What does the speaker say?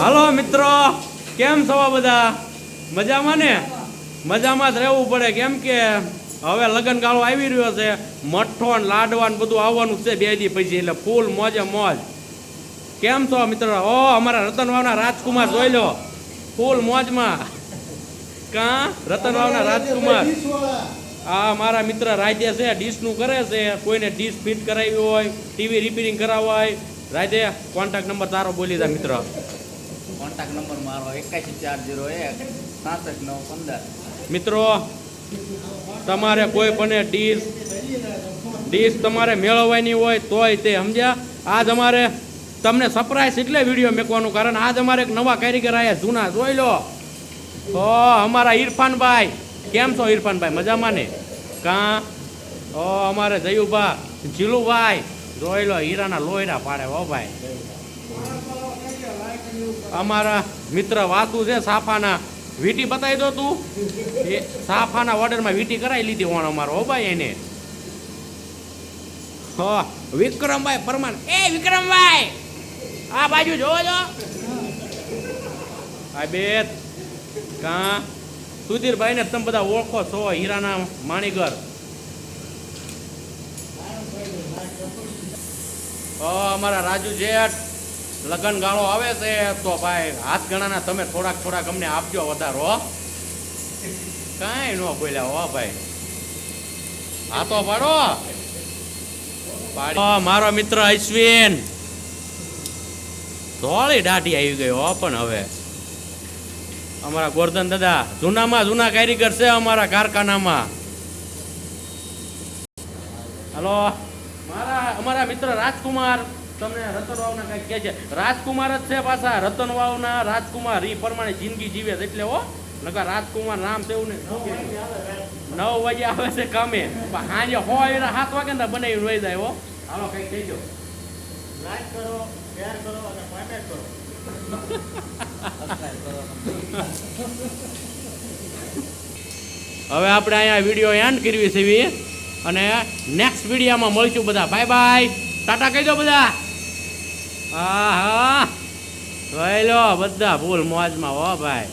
હાલો મિત્રો, કેમ છો બધા? મજામાં ને? મજામાં જ રહેવું પડે, કેમ કે હવે લગ્ન ગાળો આવી રહ્યો છે. મઠ્ઠો ને લાડવા ને બધું આવવાનું છે 2 દી પછી, એટલે ફૂલ મોજે મોજ. કેમ છો મિત્રો? ઓ અમારા રતનવાવના રાજકુમાર જોઈ લો, ફૂલ મોજમાં. કા રતનવાવના રાજકુમાર, આ મારા મિત્ર રાધે છે, ડીશનું કરે છે. કોઈને ડીશ ફિટ કરાવી હોય, ટીવી રિપેરિંગ કરાવવા હોય, રાધે કોન્ટેક્ટ નંબર તારો બોલી દે મિત્ર. કોન્ટેક્ટ નંબર મારો 8140166915. મિત્રો તમારે કોઈ પણ ડીશ તમારે મેળવવાની હોય તોય તે સમજ્યા. આજ અમારે તમને સરપ્રાઈઝ એટલે વિડીયો મેકવાનું કારણ આજ અમારે એક નવા કારીગર આવ્યા જૂના, જોઈ લો. ઓ અમારા ઇરફાનભાઈ, કેમ છો ઇરફાનભાઈ? મજામાં ને? કાં ઓ અમારે જયુભા જીલુભાઈ, જોઈ લો, હીરાના લોયરા પાડે હો ભાઈ. અમારા મિત્ર વાતુ છે સાફાના, વીટી બતાવી દો તું. એ સાફાના ઓર્ડરમાં વીટી કરાવી લીધી હોણ અમારો હો ભાઈ એને. હો વિક્રમભાઈ પરમાર, એ વિક્રમભાઈ આ બાજુ જોવો છો. આ બે કાં સુધીરભાઈ ને તમે બધા ઓળખો છો, હીરાના માણીગર. અમારા રાજુ જેઠ લગન ગાળો આવે છે તો ભાઈ હાથ ગણાના તમે થોડાક અમને આપજો વધારો. કાંઈ ન બોલ્યા હો ભાઈ, હાથો પાડો. મારો મિત્ર અશ્વિન ધોળી દાઢી આવી ગયો હો. પણ હવે અમારા ગોરધન દાદા જૂનામાં જૂના કારીગર છે અમારા કારખાનામાં. હલો અમારા મિત્ર રાજકુમાર, તમને રતનવાવના કઈક કહે છે. રાજકુમાર જ છે પાછા, રતનવાવના રાજકુમાર. એ પ્રમાણે જિંદગી જીવે છે એટલે હો. નકા રાજકુમાર નામ છે એવું ને. 9 વાગે આવે છે કામે, સાંજે 7 વાગે ને બનાવી વહી જાય હો. હાલો કઈક કહેજો. લાઈક કરો, શેર કરો અને કોમેન્ટ કરો. હવે આપણે અહીંયા વિડીયો એન્ડ કરવી છે અને નેક્સ્ટ વિડીયોમાં મળીશું બધા. બાય બાય, ટાટા કહી દો બધા. હા જોઈ લો બધા ફૂલ મોજમાં હો ભાઈ.